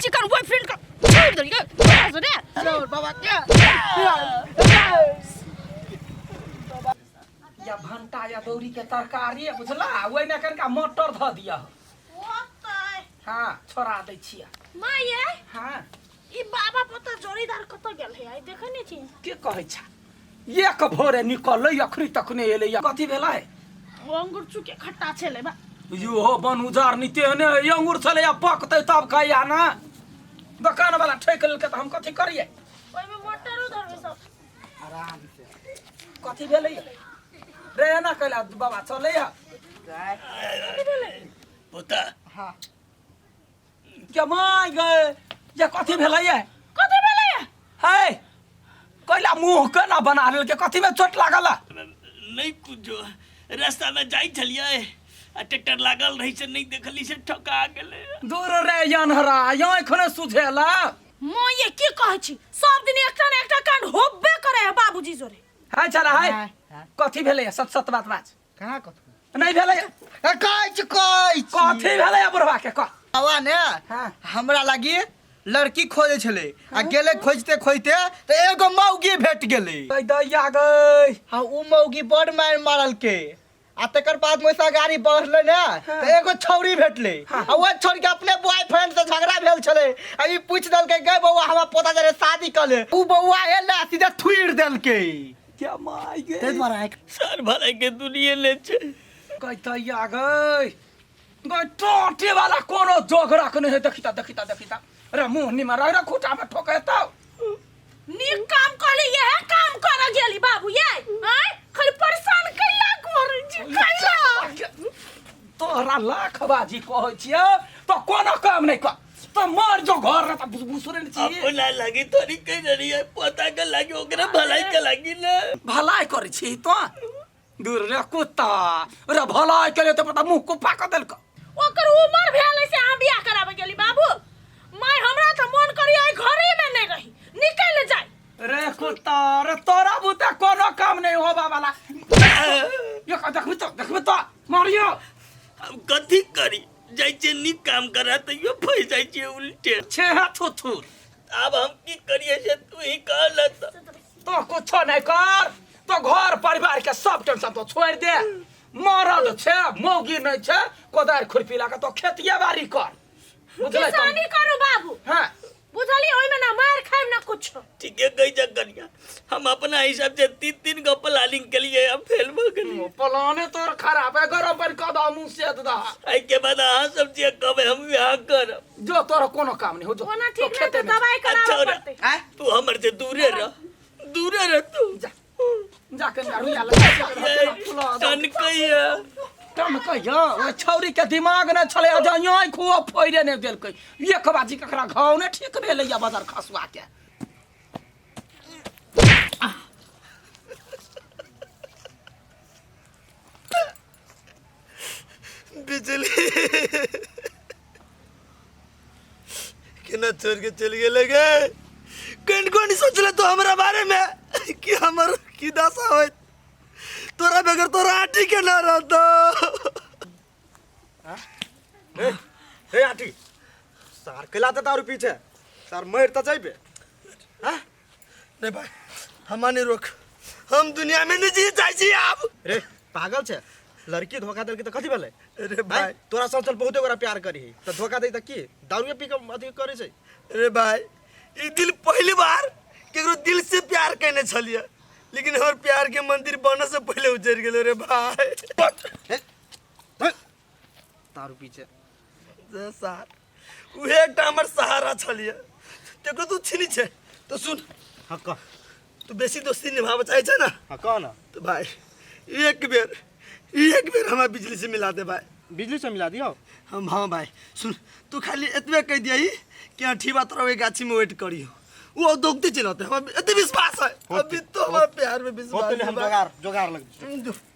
Chicken boyfriend का छोड़ देंगे बाबा क्या या भंटा या दौरी के तरकारी बुझला ओइ में कनका मटर ध दिया हां छोड़ा दै छिया मां ये हां ई बाबा पता जोड़ीदार कत गेल है आई देखने छी के कहै छ एक भोरे निकल अखरी तखने एले या कथि भेला है अंगूर चुके खट्टा छले बा यो हो बन उजार नीते ने अंगूर छले या पकते तब खाइया ना दुकान वाला ठेक लेके त हम कथि करिए ओइ में मटर उधर सब आराम से कथि भेलै रे ना कहला बाबा चले या पोता हां क्या माय गए ये कथि भेलै है कहला मुंह के ना बना लेल के कथि में चोट लागल नहीं कुछो रास्ता में जाई छलिए आ ट्रैक्टर लागल रही से नहीं देखली से ठका गेले दूर रे यानहरा यो एखने सुझेला मां ये की कहै छी सब दिन एकटा ने एकटा कांड होबे करे है बाबूजी जोरे हाय चला हाय कथि भेलै सत सत बात बात कहां कथु नहीं भेलै कथि भेलै बुढ़वा के कह बाबा ने हां हमरा लागी लड़की खोजे छले आ गेले खोजते खोजते त एगो मौगी भेट गेले गई दैया गई हां उ मौगी बड़ मार मारल के आ तकर बाद मोसा गाड़ी बढ़ले ने त एगो छौरी भेटले आ वो छोड़ के अपने बॉयफ्रेंड से झगड़ा भेल छले आ ई पूछ दल के गए बौआ हमरा पोता जरे शादी कर ले उ बौआ एला सीधा थुइर देल के क्या माय गई ते द्वारा सर भलाई के दुनिया ले छे गई दैया गई गई टोटे वाला कोनो जोग रखने है देखिता अरे मुंह नि मारा रे खुटा में ठोके त नी काम करले ये काम कर गेली बाबू ये हैं खाली परेशान कैला कर छी कैला तोरा लाख बाजी कहै छियै तो कोनो काम नहीं कर तो मर जो घर रे त बुसुरे न छी अपना लागी थोड़ी कह रही है पोता के लागी ओकरा भलाई के लागी ना भलाई करे छी तो दूर रे कुत्ता रे भलाई करे त पता मुंह को फाक देल का ओकर उम्र भेले से हम बियाह कराबे गेली बाबू माय हमरा त मन करी आई घरे में नहीं रही निकल जाए रे कुत्ता रे तोरा बुते कोनो काम नहीं होबा वाला ये का देखबे तो मारियो हम कथी करी जाई छे नी काम करा त यो फस जाई छे उल्टे छे थुथुर अब हम की करिए से तू ही कहला तो कुछ नहीं कर तो घर परिवार के सब टेंशन तो छोड़ दे मरद छे मौगी नहीं छे कोदार खुरपी लाके तो खेतिया बाड़ी कर बुझले किसानी करू बाबू हां बुझली ओइ में ना मार खाइम ना कुछ ठीक है कही जगनिया हम अपना हिसाब से तीन गो प्लानिंग के लिए हम फेल हो गए प्लाने तोर खराब है गरम पर कदा मुंह से दा आई के बाद हां सब चीज कब हम यहां कर जो तोर कोनो काम नहीं हो जो ओना ठीक है तो दवाई करावे पड़ते हैं तू हमर से दूरे रह तू जा जाके दारू या लगा तन कहिया तम कहियो ओ छौरी के दिमाग न छले अजयो खो फोइरे ने देल कई एक बाजी ककरा घाव ने ठीक भेले या बाजार खसवा के बिजली केना छोड़ के चल गेले गे कौन सोचले तो हमरा बारे में कि हमर की दशा होय तोरा बगैर तोरा आटी के ना रहतो हे आटी सार केलाते तारू पीछे सार मर त जाइबे हां रे भाई हमाने रोक हम दुनिया में नहीं जी जाई छी अब रे पागल छे लड़की धोखा देल के त कथि भेले रे भाई तोरा सोचल बहुते ओकरा प्यार करी त धोखा दे त की दारू पी के अथी करे छै रे भाई ई दिल पहली बार केकरो दिल से प्यार करने छलिए लेकिन हमर प्यार के मंदिर बनने से पहले उजड़ गेलो रे भाई तारू पीछे सार उहे एकटा हमर सहारा छलिए तेको तू छिनी छे तो सुन हां का तू बेसी दोस्ती निभाव चाहे छे ना हां का ना तो भाई एक बेर हमरा बिजली से मिला दे भाई बिजली से मिला दियो हम हाँ भाई सुन तू खाली एतबे कह दियही कि अठी बात रहे गाछी में वेट करियो वो दोगते चलते हम एते विश्वास है अभी तो हमारा प्यार में विश्वास होतले हम जोगार लग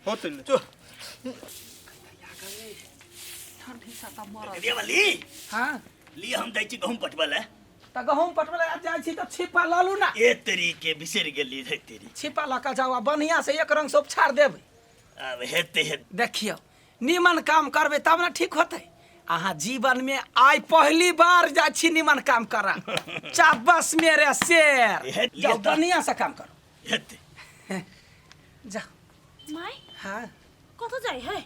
होतले जो दिया वाली हां लिए हम जाई छी गहूं पटवल है त गहूम पटवला जाइ छी त छिपा लालू ना ए तेरी के बिसर गेली रे तेरी छिपा लका जाओ बढ़िया से एक रंग से उपछाड़ देबै अब हेते देखियो निमन काम करबै तब ना ठीक होतै अहाँ जीवन में आइ पहली बार जाइ छी निमन काम करा चाबस मेरे शेर जाओ बढ़िया से काम करो हेते जा माय हाँ कत जाइ है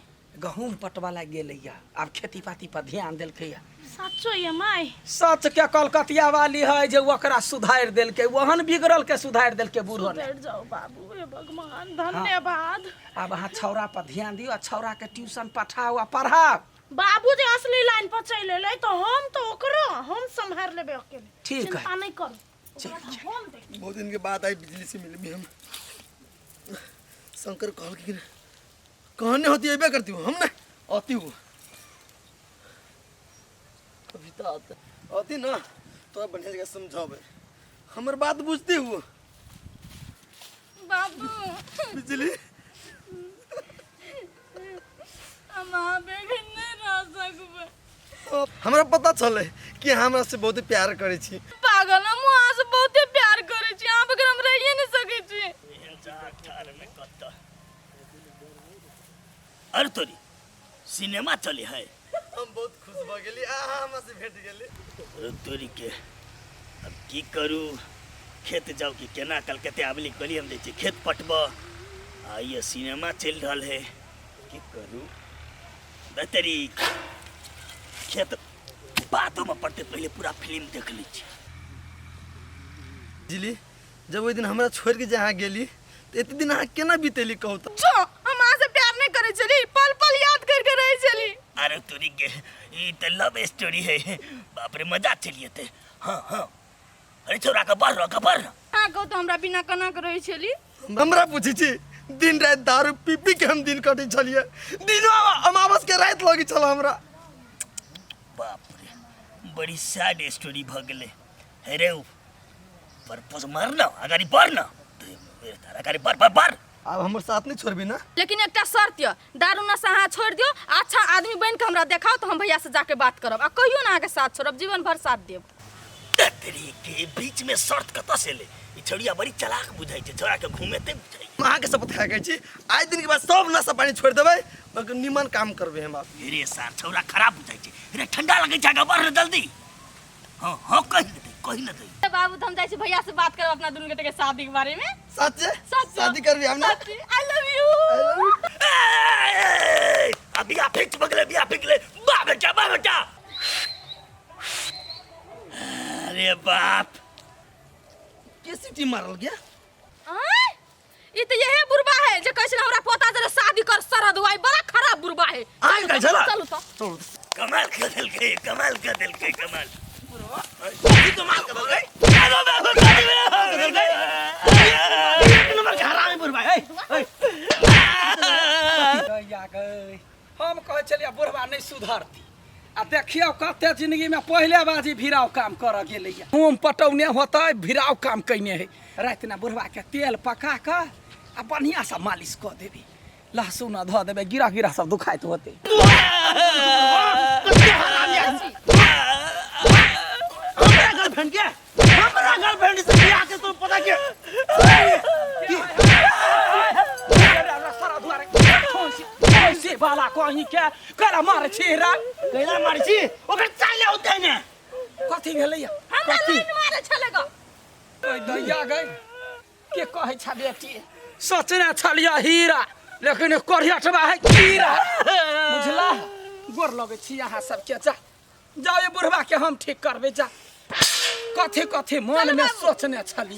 गहूम पटवाला गेलैया आब खेती पाती पर ध्यान देलकैया सच्चो ये माय सच के कलकतिया वाली है जे ओकरा सुधार देलकै वहन बिगड़ल के सुधार देलकै बूढ़ो ने बैठ जाओ बाबू हे भगवान धन्यवाद अब अहाँ छौरा पर ध्यान दियो आ छौरा के ट्यूशन पठाओ आ पढ़ाओ बाबू जे असली लाइन पर चल एलै तो हम तो ओकरो हम संभाल लेबे अकेले ठीक है। चिंता नहीं करो ठीक ओकरा हम देख बहुत दिन के बाद आई बिजली से मिले भी हम शंकर कहल कि कहने होती है करती हूँ हम ना आती हूँ अभी तो आती ना तो बढ़िया जगह समझावे हमार बात बुझती हूँ बाबू बिजली हम बेघर नहीं रह सकबे हमरा पता चले कि हमरा से बहुत प्यार करे छी पागल हम वहां से बहुत प्यार करे छी आप अगर हम रहिए नहीं सके छी अरे तोरी सिनेमा चले है हम बहुत खुश भ गेली हमरा से भेट गेली अरे तोरी के अब की करू खेत जाऊ कि केना कलकते आबली कली हम दै छी खेत पटब आ ये सिनेमा चल रहल है की करू बेतरी खेत बातों में पड़ते पहले पूरा फिल्म देख ली छी जिली जब वो दिन हमरा छोड़ के जहाँ गेली तो इतने दिन अहाँ केना बीतेली कहू तो जो हम वहां से प्यार नहीं करे चली पल पल याद करके रहे चली अरे तोरी के ये तो लव स्टोरी है बाप रे मजा चलिए थे हाँ हाँ अरे छोरा का बार हां को तो हमरा बिना कना के रहे चली हमरा पूछी छी दिन रात दारू पी पी के हम दिन कटे छलिए दिनो अमावस के रात लगी चल हमरा बाप रे बड़ी सैड स्टोरी भ गेले अरे परपोज मारना अगाड़ी बढ़ना मेरे तारा अगाड़ी बढ़ अब हमर साथ नहीं छोड़बी ना लेकिन एकटा शर्त य दारू नशा अहाँ छोड़ दियो अच्छा आदमी बन के हमरा देखाओ तो हम भैया से जाके बात करब आ कहियो ना आगे साथ छोड़ब जीवन भर साथ देब तेरी के बीच में शर्त कत से ले ई छड़िया बड़ी चालाक बुझाई छै छोरा के घूमेते बुझाई मां के शपथ खा गई छी आज दिन के बाद सब नशा पानी छोड़ देबै मगर निमन काम करबे हम आप रे सार छौरा खराब बुझाई छै रे ठंडा लगे छै बढ़ जल्दी हां हां कहि न दे बाबू तो हम जाई छी भैया से बात करब अपना दुनू के शादी के बारे में सच सच शादी करबी हम ना आई लव यू अभी आप फिक्स बगले बिया पिकले बा बेटा अरे बाप कैसी टीम मारल गया ये तो यही बुरबा है जो कैसे हमरा पोता जरे शादी कर सरद हुआ बड़ा खराब बुरबा है आइ गई चला चलो तो कमाल कर दिल के कमाल कमाल कर दिल गई नंबर का हरामी बुरबा है हम कहे चलिए बुढ़वा नहीं सुधरती आ देखियो कते जिंदगी में पहले बाजी भिराव काम कर गेलैया होम पटौने होता भिराव काम कैने है रात ना बुढ़वा के तेल पका के आ बढ़िया सा मालिश क देबी लहसुन ध देबे गिरा सब दुखाइत होते हमरा गर्लफ्रेंड से बियाह के तो पता के से बाला कहीं के करा मार छेरा कैला मार छी ओकर चाले होते ने कथी भेलैया हमरा लाइन मारे चलेगा ओए दैया गई के कहे छ बेटी सोचने छलिया हीरा लेकिन करियटवा है कीड़ा बुझला गोर लगे छी अहाँ सब के जा जाओ ये बुढ़वा के हम ठीक करबे जा कथी मन में सोचने छली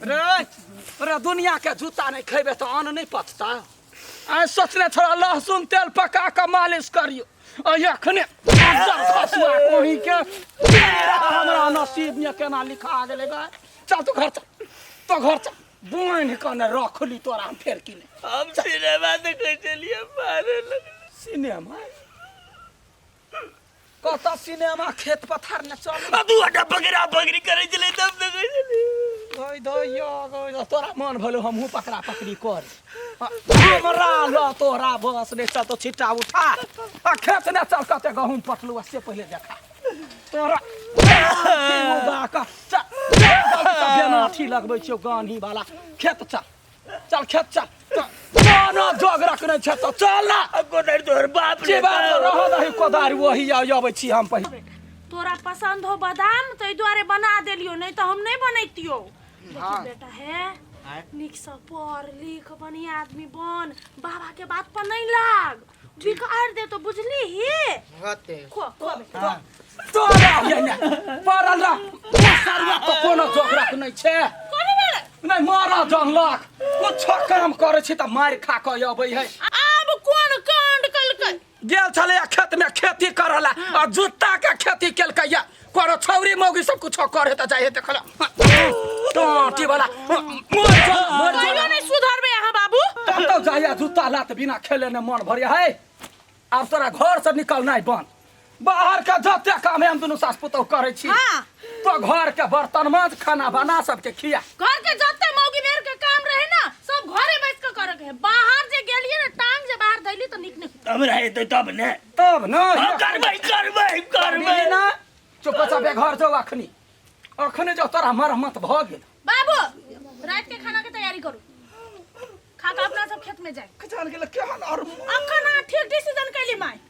रे दुनिया के जूता नहीं खेबे तो अन्न नहीं पचता आ सोचने थोड़ा लहसुन तेल पका के मालिश करियो अखने खसुआ कोही के हमरा नसीब में केना लिखा गेले गा चल तू घर चल बुआन कने रखली तोरा हम फेर किने हम सिनेमा देखे चलिए मारे लगे सिनेमा कत सिनेमा खेत पथार न चल अदू अड्डा बगरी करे चले तब देखे चलिए गई दैया तोरा मन भलो हमहू पकड़ा पकड़ी कर हमरा ल तोरा बस ने चल तो छिट्टा उठा आ खेत ने चल कते गहूम पटलू से पहले देखा तोरा बेनाठी लगबै छियौ गान्ही वाला खेत चल चल खेत चल गाना जोग रखने छै तो चल ना कोदारि तोहर बाप जे बात रह दही कोदारि वही आबै छी हम पहिले तोरा पसंद हो बादाम तै द्वारे बना देलियो नहीं तो हम नहीं बनैतियो हाँ। बेटा है निक से पढ़ लिख बढ़िया आदमी बन बाबा के बात पर नहीं लाग बिगाड़ दे तो बुझली ही खो खो बेटा तोरा ये ने पड़ल रह सरवा तो कोनो जोग रखने छै कोने बेले नहीं मारा जानलक कुछ काम करे छी त मार खा के अबै है अब कौन कांड कलकै गेल छले खेत में खेती करला आ जूता के खेती केलकै या कोनो छौरी मौगी सब कुछ करे त जाय देखला टोटी वाला मोर कहियो नहीं सुधरबे यहाँ बाबू तब तो जाया जूता लात बिना खेले ने मन भरिया है अब तोरा घर से निकलनाइ बंद बाहर के जते काम हम दुनू सास पुतौ करे छी हाँ। तो घर के बर्तन मांज खाना बना सबके खिया घर के जते मौगी मेर के काम रहे ना सब घरे बैठ के करे के बाहर जे गेलिए ना टांग जे बाहर धैली तो निक नहीं हमरा हेतै तब ने तब न करबै ना चुपचाप घर जाओ अखनी जो तोरा मरम्मत भ गेल बाबू रात के खाना के तैयारी करू खा के अपना सब खेत में जाए जान गेल केहन और अखन ठीक डिसीजन कैली माई